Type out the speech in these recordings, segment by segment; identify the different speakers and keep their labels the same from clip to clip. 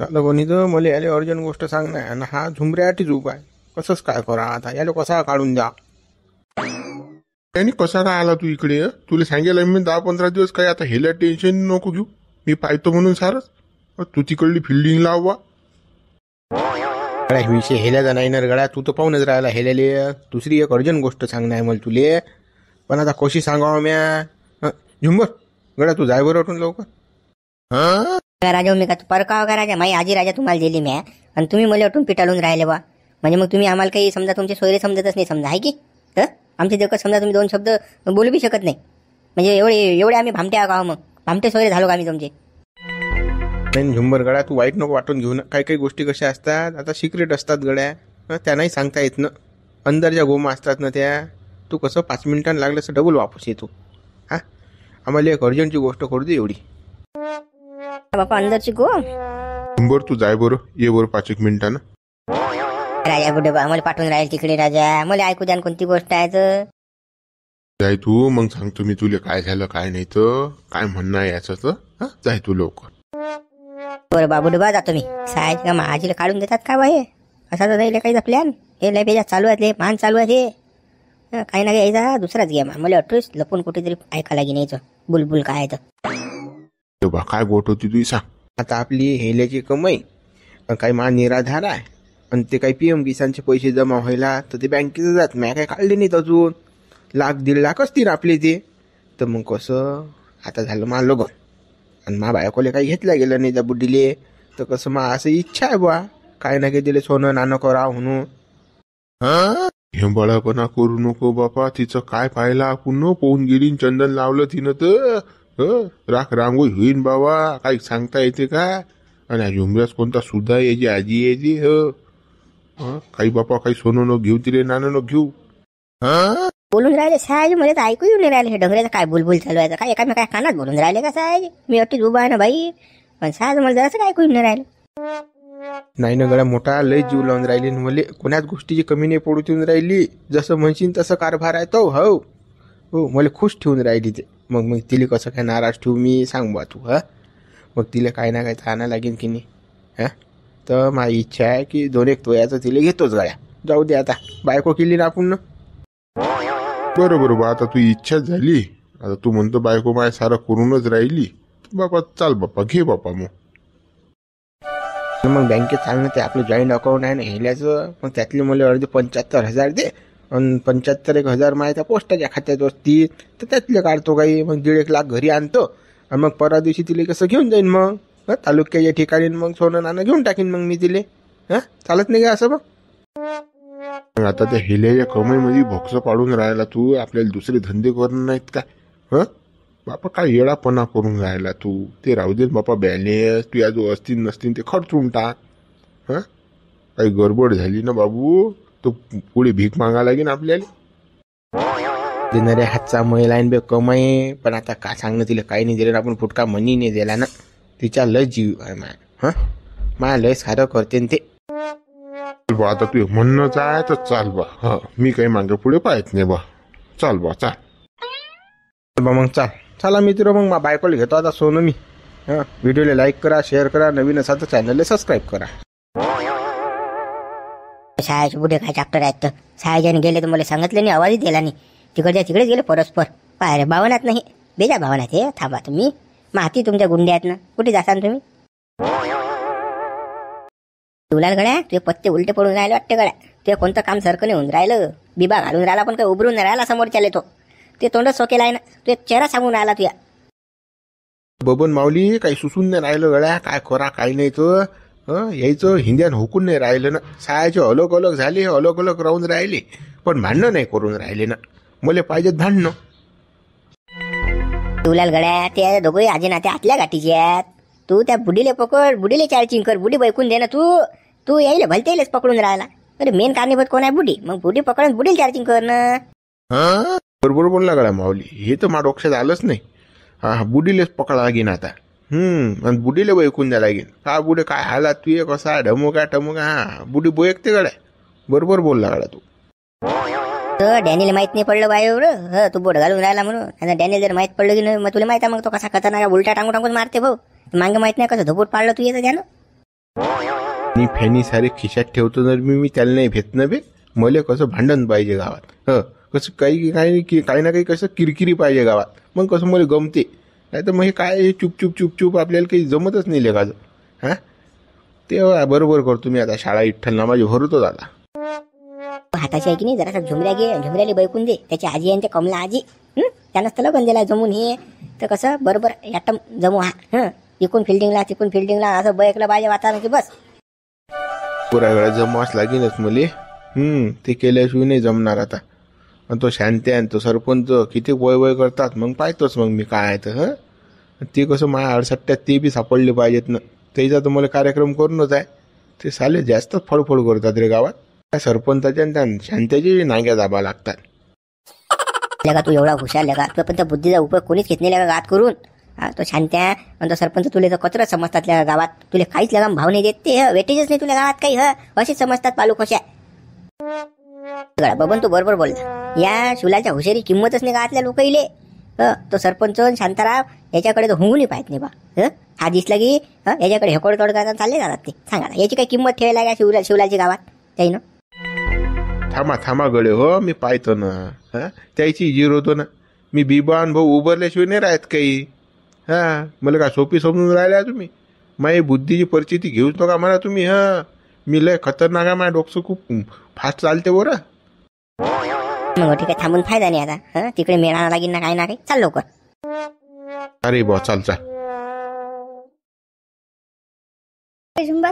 Speaker 1: चाल कोणी तर मला याले अर्जंट गोष्ट सांग ना आणि हा झुमऱ्यासाठीच उभा आहे. कसंच काय करा आता याला कसा काढून द्या.
Speaker 2: आणि कसा काय आला तू इकडे तुला सांगेल मी 10-15 दिवस काय आता हेल्या टेन्शन नको घेऊ. मी पाहतो म्हणून सारच तू तिकडली फिल्डिंग लाववा.
Speaker 1: गड्या विषय हेल्याचा नाही ना गड्या. तू तर पाहूनच राहिला हेल्याले. दुसरी एक अर्जंट गोष्ट सांगणार मला तुले. पण आता कशी सांगावं म्या. झुंबर गड्या तू जाय बरं उठून लवकर.
Speaker 3: राजा मी का तू परकाव का राजा माई आजी राजा तुम्हाला दिली म्या आणि तुम्ही मला उठून पिटाळून राहिले बा. म्हणजे मग तुम्ही आम्हाला काही समजा तुमचे सोयरे समजतच नाही समजा आहे की आमचे देखत समजा तुम्ही 2 शब्द बोलू बी शकत नाही. म्हणजे एवढे आम्ही भामटे आहो मग भामटे सोयरे झालो का आम्ही तुमचे.
Speaker 1: नाही झुंबर गड्या तू वाईट नको वाटून घेऊ ना. काही काही गोष्टी कशा असतात आता सिक्रेट असतात गड्या. त्यांनाही सांगता येत ना. अंदरच्या गोमा असतात ना त्या. तू कसं 5 मिनिटांनी लागलं असं डबल वापस येतो. हा आम्हाला एक अर्जंटची गोष्ट करू दे एवढी.
Speaker 3: बापा अंदरची गो
Speaker 2: झुंबर तू जाय बरं ये बरं 5-1 मिनिटानं.
Speaker 3: राजा बुडे बा मला पाठवून राहील तिकडे राजा. मला ऐकू द्या कोणती गोष्ट आहे तर.
Speaker 2: जाय तू मग सांगतो मी तुला काय झालं काय नाही तर काय म्हणणं आहे याचं तर जाय तू लवकर.
Speaker 3: बरं बाबू डबा जातो मी. साहेब का आजीला काढून देतात का बा हे. असा तर नाही काहीचा प्लॅन. हे लय पेजा चालू आहेत मान चालू आहे हे. काही ना काही यायचा दुसराच गेम मला वाटतोच लपून कुठेतरी ऐका लागेल यायचं बुलबुल काय तर.
Speaker 2: बा काय गोट होती तुझी सांग.
Speaker 1: आता आपली हेल्याची कमाई काही मा निराधार आहे आणि ते काही PM किसानचे पैसे जमा व्हायला तर ते बँकेत जात नाही. काही काढले नाहीत अजून. 1-1.5 लाख असतील आपले ते. तर मग कसं आता झालं मा लगन आणि मा बायकोले काही घेतल्या गेलं नाही त्या बुड्डीले. तर कसं मा असं इच्छा आहे बा काय ना काही दिले सोनं नाणं करा म्हणून.
Speaker 2: हेंबाळापणा करू नको बापा. तिचं काय पाहिलं आपण पोहून गेली चंदन लावलं तिनं तर राख रांगोळी होईन बाबा. काही सांगता येते का. आणि झुमऱ्यास कोणता सुद्धा यायची आजी यायची काही बापा काही सोनं न घेऊ तिले नाणं न घेऊ.
Speaker 3: बोलून राहिले साहेब मला तर ऐकू येऊन राहिले हे डोंगऱ्याचं काय बुलबुल चालू आहे काय एकामेका कानात बोलून राहिले का साहेब. मी अट्टीच उभा आहे ना बाई. पण साहेब मला जरासं काय ऐकू येऊन राहिलं.
Speaker 1: नाही ना गड्या मोठा लय जीव लावून राहिली मला. कोणाच गोष्टीची कमी नाही पडू ठेवून राहिली. जसं म्हणशील तसं कारभार आहे तो. हो मला खुश ठेवून राहिली ते. मग तिला कसं काय नाराज ठेवू मी सांग बा तू. मग तिला काही ना काही आणा लागेल की नाही. तर माझी इच्छा आहे की 2-1 तोयाचं तिला घेतोच गड्या. जाऊ दे आता बायको केली ना आपण.
Speaker 2: बरोबर बा आता तू इच्छा झाली. आता तू म्हणतो बायको माय सारं करूनच राहिली. बापा चाल बापा घे बापा
Speaker 1: मग बँकेत चालणं ते आपलं जॉईंट अकाउंट आहे ना हेल्याचं. मग त्यातले मला अर्धे 75,000 दे आणि 75,000 माझ्या पोस्टाच्या खात्यात असतील तर त्यातले काढतो काही. मग 1.5 लाख घरी आणतो आणि मग परवा दिवशी तिले कसं घेऊन जाईन मग तालुक्याच्या ठिकाणी. मग सोनं नाणं घेऊन टाकीन मग मी तिले. चालत नाही का असं मग.
Speaker 2: आता त्या हेल्याच्या कमाईमध्ये भोक्स पाडून राहिला तू. आपल्याला दुसरे धंदे करून नाहीत काय. बापा काय येडापणा करून राहिला तू. ते राहू दे बापा बॅलेन्स तू या जो असतील नसतील ते खर्चून टाक. काही गडबड झाली ना बाबू तो पुढे भीक मागा लागेल आपल्याला.
Speaker 1: देणाऱ्या हातचा महिला बे कमाई. पण आता काय सांगणं तिला काही नाही दिलं आपण फुटका मनी नाही दिला ना. तिच्या लय जीव आहे माया लय सारं करते ते.
Speaker 2: आता तू म्हणणंच आहे तर चाल बा. मी काही मागे पुढे पाहत नाही बा. चाल बा चाल
Speaker 1: मग चला मित्र. मग बायकोला घेतो आता सोनं मी. व्हिडिओला लाईक करा शेअर करा. नवीन असा तर चॅनलला सबस्क्राईब करा.
Speaker 3: साहेब बुढे काय चॅप्टर आहेत तर साहेबाने गेले तर मला सांगितलं नाही आवाजही दिला नाही. तिकडेच गेले परस्पर. पाय भावनात नाही बेजा भावनात हे. थांबा तुम्ही माती तुमच्या गुंड्या आहेत ना. कुठे जासान तुम्ही. तुला गड्या तुझे पत्ते उलटे पडून राहिले वाटते गड्या. तुझे कोणतं काम सारखं नाही होऊन राहिलं. बिबा घालून राहिला पण काही उभरून नाही राहिला समोरच्या तो. ते तोंडच सोकेला आहे ना. तुझे चेहरा सांगून राहिला तुया.
Speaker 1: बबन माऊली काही सुसून नाही राहिलं गड्या. काय करा काही नाही तर यायचं हिंद्यान हुकून नाही राहिलं ना. सायाचे अलग झाले अलग राहून राहिले पण भांडणं नाही करून राहिले ना. मला पाहिजेत भांडणं.
Speaker 3: तुला गड्या ते दोघे आजी नाते आतल्या गाठीचे आहेत. तू त्या बुडीले पकड बुडीले चार्जिंग कर. बुडी बैकून दे ना तू यायला भलतेलेच पकडून राहिला. अरे मेन कारणीभूत कोण आहे बुडी. मग बुडी पकडून बुडीला चार्जिंग कर ना.
Speaker 1: बरोबर बोलला गड्या माऊली. हे तर माझ्या डोक्यात आलंच नाही. बुडीलेच पकडा लागेन आता. आणि बुडीले बैकून द्या लागेल. का बुडे काय हालात तू ये कसा ढमुका बुडी बोयकते गड्या. बरोबर बोलला गड्या तू.
Speaker 3: डॅनियल माहित नाही पडलं बाय एवढं. तू बोट घालून राहिला म्हणून. आता डॅनियल जर माहित पडलं की मग तुला माहित आहे मग तो कसा खतरनाक उलटा टांगून मारते भाऊ. मागे माहित नाही कसं धोपूट पाडलं तू येतं त्यानं.
Speaker 1: मी फॅनी सारे खिशात ठेवतो तर मी त्याला नाही भेट न बे. मले कसं भांडण पाहिजे गावात. कसं काही ना काही कसं किरकिरी पाहिजे गावात. मग कसं मला गमते. नाही तर मग हे काय चुप आपल्याला काही जमतच नाही लेखाचं. हां ते बरोबर करतो मी आता. शाळा इठ्ठल माझी भरतो दादा.
Speaker 3: हाताची आहे की नाही जरासा झुमऱ्याला बैकून दे. त्याची आजी आहे ते कमला आजी. त्यानंच तर लगन दिला जमून. हे तर कसं बरोबर ॲटम जमू. हा तिकून फिल्डिंगला असं बैकला पाहिजे वातावरण की बस.
Speaker 1: पुरा वेळा जमावाच लागेलच मले. ते केल्याशिवाय नाही जमणार आता. आणि तो शांती आणि तो सरपंच किती वय करतात. मग पाहतोच मग मी काय तर. ते कसं माझ्या अडसट्ट्यात ते बी सापडले पाहिजेत ना. त्याचा तर मला कार्यक्रम करूनच आहे. ते साले जास्तच फळफळ करतात रे गावात. त्या सरपंचाच्या आणि त्या शांत्याची नांग्या दाबा लागतात.
Speaker 3: लगा तू एवढा हुशार लगा. तू पण त्या बुद्धीचा उपयोग कोणीच घेत नाही लगा गावात करून. तो शांत्या आणि तो सरपंच तुला तर कचरा समजतात लगा गावात. तुला काहीच लगा भाव नाही देत. ते वेटेजच नाही तुला गावात काही. असेच समजतात पालू कशा. बबन तू बरोबर बोलला. या शिवलाच्या हुशारी किंमतच नाही गावातल्या लोकाईले. तो सरपंच शांताराव याच्याकडे तर होऊनही पाहत नाही बा. हा दिसला की याच्याकडे हेकोड तोड करता चालले जातात ते. सांगा याची काही किंमत ठेवायला का शिवलाची गावात त्याईनं.
Speaker 1: थांबा गडे हो. मी पाहतो ना. त्याची जिरो होतो ना. मी बिबान भाऊ उभारल्याशिवाय नाही राहत काही. मला का सोपी समजून राहिल्या तुम्ही. माझी बुद्धीची परिस्थिती घेऊच नका म्हणा तुम्ही. मी लय खतरनाक आहे. माझ्या डोकं खूप फास्ट चालते बरं.
Speaker 3: मग ठीक आहे थांबून फायदा नाही आता. तिकडे मेळाना लागेल ना काही चाल लवकर.
Speaker 1: अरे बा चाल.
Speaker 4: झुंबर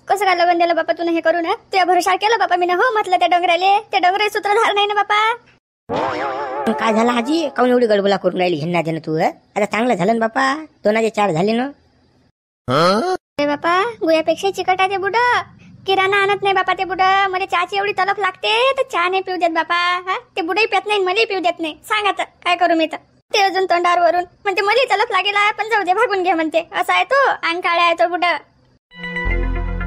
Speaker 4: कसं काय लगन दिलं बापा तुला हे करू ना. तुझ्या भरोसा केलं बापा मी ना. हो म्हटलं त्या डोंगराले सूत्रधार नाही ना बापा.
Speaker 3: काय झालं आजी काऊन एवढी गडबडा करून राहिली घेणं देणं तू. आता चांगलं झालं ना बापा. 2,4 झाले ना.
Speaker 4: अरे बापा गुयापेक्षा चिकट आहे ते बुड. किराणा आणत नाही बापा ते बुड. मला चहाची एवढी तलफ लागते तर चहा नाही पिऊ देत बापा. ते बुडही पित नाही मलाही पिऊ देत नाही. सांग आता काय करू मी तर. ते अजून तोंडावर वरून म्हणते मलाही तलफ लागेला पण जाऊ दे भागून घे म्हणते. असा आहे तो. अंग काळा आहे तो बुड.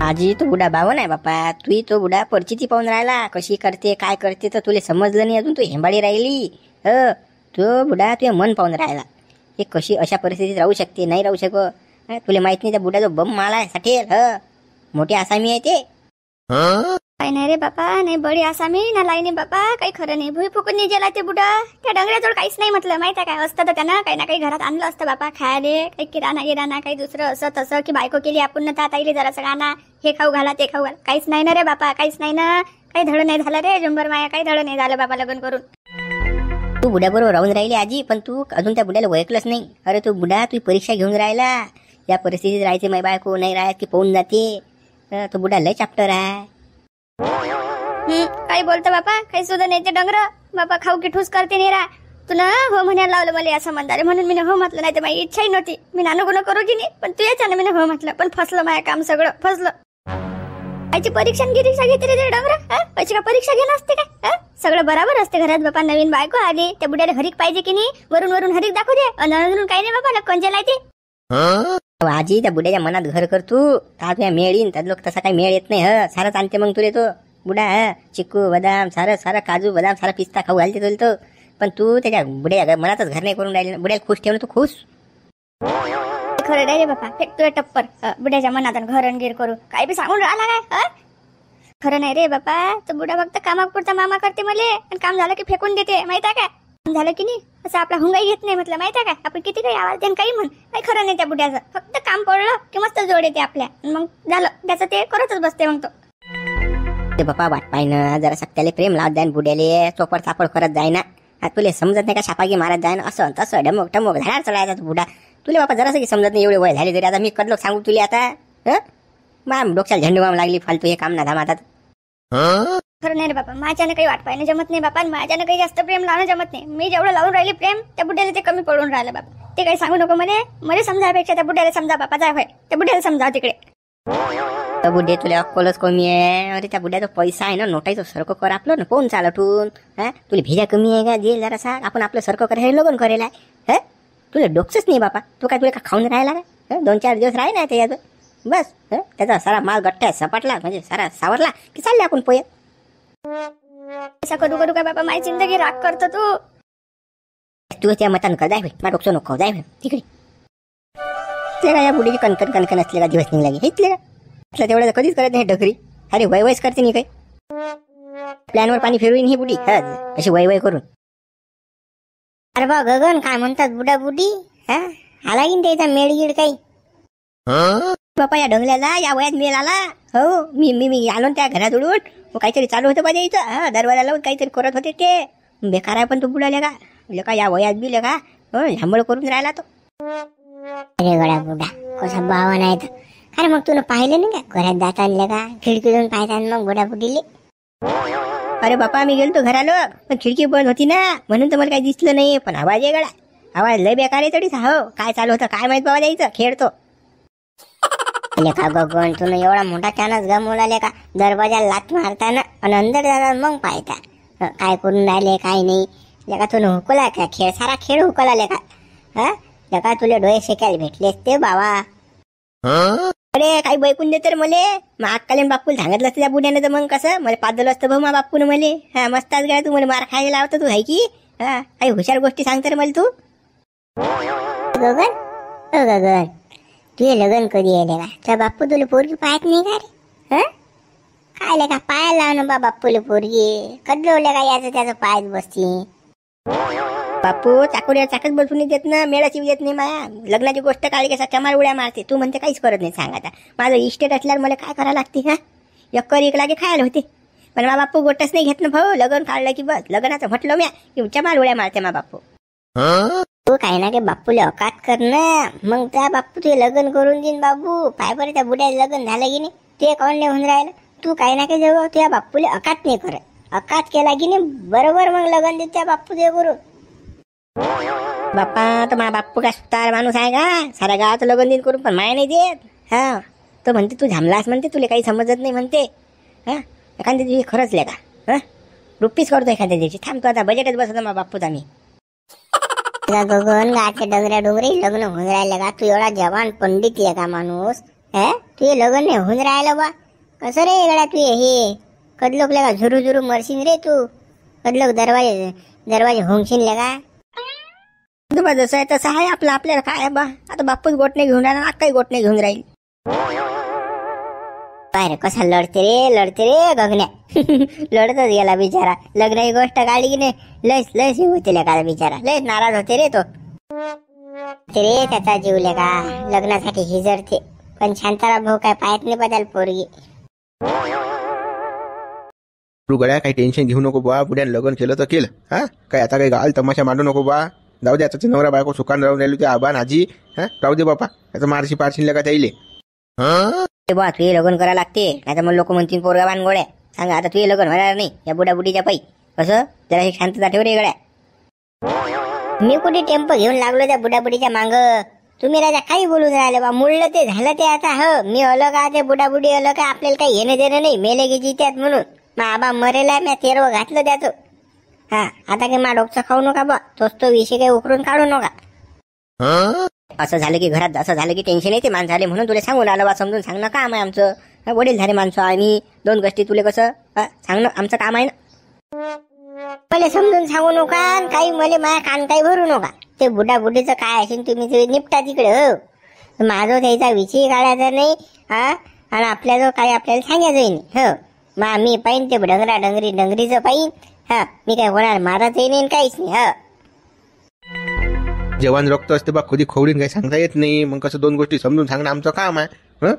Speaker 3: आजी तो बुडा बावन आहे बापा. तू तो बुडा परिस्थिती पाहून राहिला. कशी करते काय करते तर तुला समजलं नाही अजून. तू हेंबाडी राहिली. तो बुडा तुझे मन पाहून राहिला. हे कशी अशा परिस्थितीत राहू शकते नाही राहू शकत. तुला माहित नाही त्या बुडा जो बम माला आहे साठेल. मोठी आसामी आहे ते.
Speaker 4: काय नाही रे बापा. नाही बडी आसामी ना लाईनी बापा. काही खरं नाही. भुई फुकून नाही गेला ते बुडा. त्या डोंगराजवळ काहीच नाही म्हटलं माहिती काय. असतं तर त्यानं काही ना काही घरात आणलं असतं बापा खायले. काही किराणा काही दुसरं असं तसं की बायको केली आपण ना तात आईले जरासं गाणा हे खाऊ घाला ते खाऊ घाला. काहीच नाही ना रे बापा. काहीच नाही ना. काही धड नाही झालं रे झुंबर माया. काही धड नाही झालं बाबा लग्न करून.
Speaker 3: तू बुड्याबरोबर राहून राहिली आजी पण तू अजून त्या बुड्याला ओळखलंच नाही. अरे तू बुडा तू परीक्षा घेऊन राहिला. या परिस्थितीत राहायचे माय बायको नाही राहत की पाहून जाते. तो बुडा लय चॅप्टर आहे.
Speaker 4: काही बोलतो बापा. काही सुद्धा नाही ते डोंगर बापा. खाऊ की ठूस करते नाही रा. तुला हो म्हणायला लावलं मला या संबंधाने म्हणून मी हो म्हटलं. नाही तर माझी इच्छाही नव्हती. मी नानो गुण करू की नाही पण तू याच्यानं मी हो म्हटलं. पण फसलं माझं काम सगळं फसलं. याची परीक्षा घेते रे ते डोंगर. याची का परीक्षा घेणं असते काय. सगळं बरोबर असते घरात बापा. नवीन बायको आली त्या बुड्याला हरिक पाहिजे की नाही. वरून हरिक दाखवू दे. अजून काही नाही बाबा. कंजेल आहे ते.
Speaker 3: आजी त्या बुड्याच्या मनात घर कर तू. तुझ्या मेळ येईन. त्या लोक तसा काही मेळ येत नाही. सारंच आणते मग तुले तो बुडा. चिक्कू बदाम सारं काजू बदाम सारा पिस्ता खाऊ घालते तुला तो. पण तू त्याच्या बुड्या मनातच घर नाही करून राहिले. बुड्याला खुश ठेवणं तू खुश.
Speaker 4: खरं रे बापा. फेक तुला टप्पर बुड्याच्या मनात घर गिर करू. काही बी सांगून राहिला काय. खरं नाही रे बापा. तो बुडा फक्त कामापुरता मामा करते मले. आणि काम झालं की फेकून देते माहित आहे काय. झालं की नाही असं आपला हुंगाई घेत नाही म्हटलं माहित आहे काय. आपण किती काही आवाज देऊन काही म्हण काही खरं नाही त्या बुड्याचं. फक्त काम पडलं की मस्त जोड येते आपल्या. मग झालं त्याचं ते करतच बसते मग तो.
Speaker 3: ते बापा वाट पाहिनं जरा त्याला प्रेम लावत जाईन बुड्याले. चोपड चापड करत जाईना. तुला समजत नाही का शापागी मारत जाईन असं तसं डमक टमक झाडार चढायचा तो बुडा. तुला बापा जरासं की समजत नाही. एवढे वय झाले तरी आता मी कदलो सांगू तुला आता. माम डोक्याला झेंडू माम लागली फालतू हे काम ना धामातात.
Speaker 4: खरं नाही रे बापा. माझ्यानं काही वाट पाहिजे जमत नाही बापा. माझ्यानं काही जास्त प्रेम लावणं जमत नाही. मी जेवढं लावून राहिली प्रेम त्या बुड्याला ते कमी पडून राहिलं बापा. ते काही सांगू नको मला समजायपेक्षा त्या बुड्याला समजा बापा. जाय होय त्या बुड्याला समजाव तिकडे.
Speaker 3: त्या बुड्डे तुला अक्कलच कमी आहे. अरे त्या बुड्याचा पैसा आहे ना नोटायचं सरको कर आपलं ना कोण चालटून. तुला भेजा कमी आहे का. दे जरा सांग आपण आपलं सरको करायला लगन करेल आहे. तुला डोकसच नाही बापा. तू काय तुला का खाऊन राहिला का. 2-4 दिवस राही ना त्याच्यात बस. त्याचा सारा माल गठ्ठा सपाटला म्हणजे सारा सावरला की चालले आपण पोहे.
Speaker 4: असा करू काय बापा. माझी जिंदगी राग करतो
Speaker 3: तू त्या मतान का जाय माझं डोकं नको जाय तिकडे. या बुडीची कणकण असले का दिवस निघाले हेच तेवढं कधीच करत नाही ढकरी. अरे वय वयच करते नाही काही. प्लॅनवर पाणी फिरवीन ही बुडी अशी वय वय करून.
Speaker 5: अरे बा गगन काय म्हणतात बुडा बुडी आला की त्याचा मेळगीड काही.
Speaker 3: बापा या डोंगल्याला या वयात मेल आला. हो मी आलो त्या घरात उडून काहीतरी चालू होतं पाहिजे इथं. दरवाजा लावून काहीतरी करत होते ते. बेकार आहे पण तो बुडाले का या वयात बी का झांबळ करून राहिला तो.
Speaker 5: अरे गडा बुडा कसा बावा नाही तर. अरे मग तुला पाहिलं नाही का घरात जात आणलं का खिडकीतून पाहतात मग बुडा बुडीले.
Speaker 3: अरे बापा मी गेलतो घराला पण खिडकी बंद होती ना म्हणून तर मला काही दिसलं नाही. पण आवाज आहे गडा. आवाज लय बेकार आहे तरीच. हो काय चालू होतं काय माहित बाबा द्यायचं खेळतो.
Speaker 5: लेखा गगन तुला एवढा मोठा चानस गमवला लेखा. दरवाजा लात मारताना आणि अंदर जातात मग पाहता काय करून राहिले काय नाही. लेखा तुला हुकला का खेळ सारा खेळ हुकला लेखा. लेखा तुला डोळे शेकायला भेटलेस ते बाबा.
Speaker 3: अरे काही बैकून दे तर मले. मग अक्काले बापूला सांगितलं असतं त्या बुड्याने तर मग कसं मला पादलं असतं भाऊ मा बापून मले. मस्ताच गेला तू मला मार खायला लावतं तू आहे की. काही हुशार गोष्टी सांगते रे मला तू.
Speaker 5: गगन ओ गगन तुझे लग्न कधी आहे का. त्या बाप्पू तुला पोरगी पाहत नाही का रे. काय लेखा पायाला लावणं बा बाप्पूला पोरगी कधलवल्या का याचं त्याचं पायच बसती.
Speaker 3: बापू चाकोरीवर चाकच बसून देत ना मेळाची देत नाही माया. लग्नाची गोष्ट काळी कसा चमार उड्या मारते. तू म्हणते काहीच करत नाही. सांग आता माझं इस्टेट असल्यावर मला काय करावं लागते. एकर एक लागे खायला होते पण मा बापू गोटच नाही घेत ना भाऊ. लग्न काढलं की बस लग्नाचं म्हटलं म्या की चमार उड्या मारते मा बापू.
Speaker 5: तू काही ना काही बाप्पूला अकात कर ना मग त्या बाप्पू तुझे लग्न करून देईन बाबू. पाय बरं त्या बुड्याचं लग्न झालं की नाही ते कोण नाही होऊन राहिलं. तू काही ना काही जवळ तुझ्या बाप्पूला अकात नाही करत. अकात केला की नाही बरोबर मग लग्न देत त्या बाप्पू ते करून.
Speaker 3: बाप्पा तर मा बाप्पू काय सुतार माणूस आहे का. साऱ्या गावाचं लग्न दिन करून पण माया नाही देत. तो म्हणते तू झामलास म्हणते तुला काही समजत नाही म्हणते. एखाद्या दिवशी खरंच लेका रुपीच करतो एखाद्या दिवशी. थांबतो आता बजेटच बसतो मा बाप्पूचा मी.
Speaker 5: गगन गाच्या डगऱ्या डोंगरी लग्न होऊन राहिलं का. तू एवढा जवान पंडित लेखा माणूस तुझे लग्न नाही होऊन राहिलं बा. कसं रे गड्या तू हे कदलोक लेका झुरू झुरू मरशील रे तू. कदलोक दरवाजे होंगशील लेका.
Speaker 3: जसं आहे तसं आहे आपलं. आपल्याला काय बा आता बापूच गोट नाही घेऊन राहिला काही गोट नाही घेऊन राहील.
Speaker 5: काय रे कसा लढते रे गगन्या. लढतच गेला बिचारा. लग्नाची गोष्ट काढली की नाही लयच होते लेका बिचारा. लयच नाराज होते रे तो. रे त्याचा जीव लेका लग्नासाठी हिजरते पण शांताराम भाऊ काय पाहत नाही बदल पोरगी.
Speaker 1: तू गड्या काही टेन्शन घेऊ नको बा. पुढ्यानं लग्न केलं तर केलं. काय आता काही गाल तमाशा मांडू नको बा. जाऊ दे आता नवरा बायको सुखान राहून राहिलो ते आबा आजी. राहू दे बापा त्याचं मारशी पारशील का त्याईले.
Speaker 3: बा तुझे लग्न करायला लागते नाही तर मग लोक म्हणतील पोरगा बांधगोड्या. सांगा आता तुझे लग्न होणार नाही या बुडाबुडीच्या पायी. कसं जरा एक शांतता ठेव रे गड्या.
Speaker 5: मी कुठे टेम्पो घेऊन लागलो त्या बुडाबुडीच्या मांग. तुम्ही राजा काही बोलून राहिले बा. मुळलं ते झालं ते आता. हो मी अलग आहे ते बुडाबुडी अलग आहे. आपल्याला काही घेणं देणं नाही. मेले गेजी त्यात म्हणून मग आबा मरेला मी तेरव घातलं त्याचं. आता काही मा डोकचं खाऊ नका बा. तोच तो विषय काही उकरून काढू नका.
Speaker 3: असं झालं की घरात असं झालं की टेन्शन येते माणसं झाले म्हणून तुला सांगून आलं बा. समजून सांगणं काम आहे आमचं. वडील झाले माणसं आम्ही. दोन गोष्टी तुला कसं सांगणं आमचं काम आहे ना.
Speaker 5: मला समजून सांगू नका काही मला माझ्या कान काही भरू नका. ते बुडाबुडीचं काय असेल तुम्ही ते निपटा तिकडे. हो माझं त्याचा विषय काढायचा नाही. आणि आपल्या जो काही आपल्याला सांगायचं नाही. हो मग मी पाहिन ते डंगरीचं पाहिन. मी काय होणार मारायचंही नाही काहीच नाही.
Speaker 1: जवान रक्त असते बा कधी खोडीन काही सांगता येत नाही. मग कसं दोन गोष्टी समजून सांगणं आमचं काम आहे.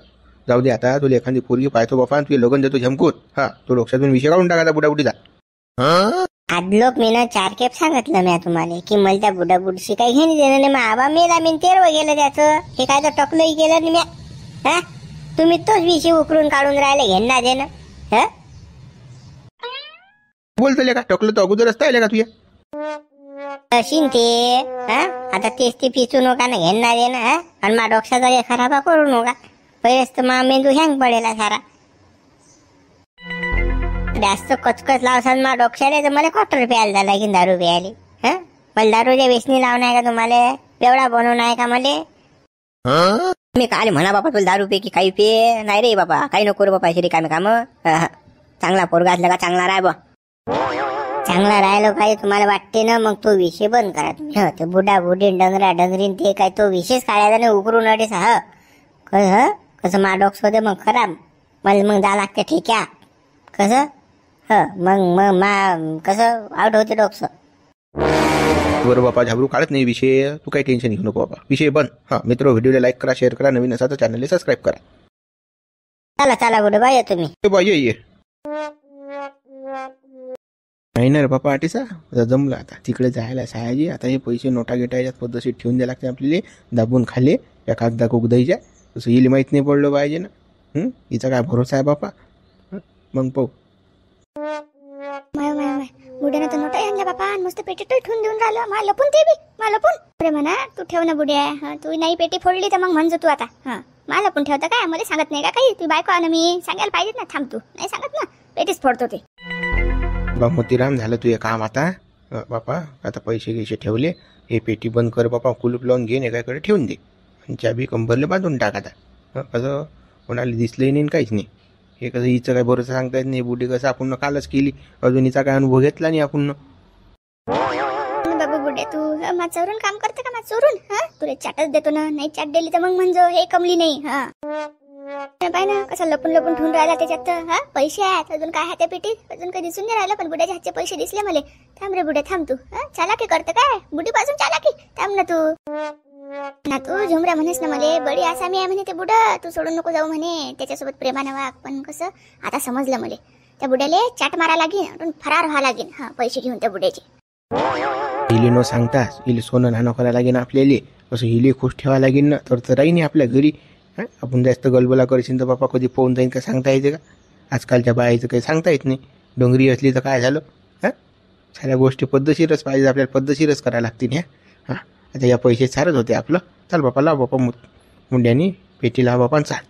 Speaker 1: जाऊ दे आता तुला एखादी पोरगी पाहतो बापा. तुझे लग्न देतो झमकून. तो डोक्यातून विषय काढून टाकायचा बुडाबुडीचा.
Speaker 5: आदलोक मी ना 4 खेप सांगितलं मी तुम्हाला की मला त्या बुडाबुडीशी काही घेणे देणं नाही. मग आबा मेला मी तेरव गेलं त्याचं. हे काय तर टकलंही केलं नाही म्या. तुम्ही तोच विषय उकरून काढून राहिले घेणं देणं.
Speaker 1: बोलतले का टकलं तर अगोदरच राहिले का तुझ्या.
Speaker 5: अशीन ते आता तेच ते पिचू नका ना घेणार आहे ना. आणि मा डोक्याचा खराबा करू नका. पहिलेच तर मा मेंदू हँग पडेला सारा. जास्त कचकच लावसान मा डोक्याला तर मला क्वार्टर प्यायला झाला की दारू प्यायली. मला दारूच्या वेसनी लावून आहे का तुम्हाला. एवढा बनवून आहे का मला.
Speaker 3: मी काल म्हणा बापा तुला दारू पे की काही पे. नाही रे बाबा काही नको रे बापा. रिकामे काम. चांगला पोरगा असला का चांगला राय बा.
Speaker 5: चांगला राहिलो काही तुम्हाला वाटते ना मग तो विषय बंद करा तुम्ही. ते बुडाबुडी डंगरीन ते काय तो विषयच काढायचा नाही उकरून अडेस. कसं मा डॉक्स होते मग खराब, मला मग जा लागते ठेक्या कसं. मग मग मा कसं आउट होते डॉक्स.
Speaker 1: बरं बापा, झाबरू काढत नाही विषय, तू काही टेन्शन घेऊ नको बाबा, विषय बंद. हा मित्र, व्हिडिओला लाईक करा, शेअर करा, नवीन असा तर चॅनलला सबस्क्राईब करा.
Speaker 5: चला चला गुड बाय तुम्ही.
Speaker 1: ये नाही ना रे बापा आटीसा, आता जमलं. आता तिकडे जायला सहाजी. आता हे पैसे नोटा गिटायच्यात पद्धतशीर ठेवून द्यायला लागते आपल्याला, दाबून खाली या कागदा कुगदाईच्या. तसं येईल माहीत नाही पडलं पाहिजे ना. हिचा काय भरोसा आहे बापा. मग पाहू.
Speaker 4: माय माय माय, बुड्यानं तर नोटा आणल्या बापा, आणि मस्त पेटीत ठेवून देऊन राहिलं. मला लपून ते बी, मला लपून. अरे म्हणा तू ठेव ना बुड्या. तू नाही पेटी फोडली तर मग म्हणजो तू आता. मला लपून ठेवता काय, मला सांगत नाही का काही. तू बायको आण, मी सांगायला पाहिजेत ना. थांब, तू नाही सांगत ना, पेटीच फोडतो ते.
Speaker 1: बा मोतीराम, झालं तुझे काम आता. बापा आता पैसे गिसे ठेवले, हे पेटी बंद कर बापा, कुलूप लावून घेऊन एकाकडे ठेवून दे, आणि चाबी कंबरले बांधून टाक आता. कसं कोणाला दिसलंही नाही काहीच नाही. हे कसं हिचं काय भरोसा सांगता येत नाही. बुडी कसं आपण कालच केली, अजून हिचा काय अनुभव घेतला नाही आपण.
Speaker 4: बाबा बुड्या, तू मा चोरून काम करते का? मा चोरून तुला चाटच देतो ना. नाही चाट दिली तर मग म्हणजो हे कमली नाही. पाय ना कसं लपून लपून ठेवून राहिला त्याच्यात. पैसे आहेत अजून, काय आहे त्या पेटीत अजून काही दिसून नाही राहिलं. पण बुड्याच्या हातचे पैसे दिसले मला. थांब रे बुड्या, थांब तू. चालाकी करते काय बुडी पासून चालाकी. थांब ना तू. ना तू झुमऱ्या म्हणेस ना मले, बडी आसामी आहे म्हणे ते बुडा, तू सोडून नको जाऊ म्हणे, त्याच्यासोबत प्रेमानं वाग. पण कसं आता समजलं मला, त्या बुड्याले चाट मारा लागेल, फरार व्हावं लागेल. पैसे घेऊन त्या बुड्याचे.
Speaker 1: हिले न सांगतास, हिले सोनं नाणं करायला लागेल आपल्याला. कसं हिले खुश ठेवायला लागेल ना, तर राही नाही आपल्या घरी. आपण जास्त गलबला करशील तर बापा कधी पोहून जाईन का सांगता येते का. आजकालच्या बायाचं काही सांगता येत नाही. डोंगरी असली तर काय झालं. साऱ्या गोष्टी पद्धतशीरच पाहिजे, आपल्याला पद्धतशीरच करायला लागतील. आता या पैसे सारच होते आपलं. चाल बापा, लाव बापा मुंड्यानी पेटी, लाव बापा चाल.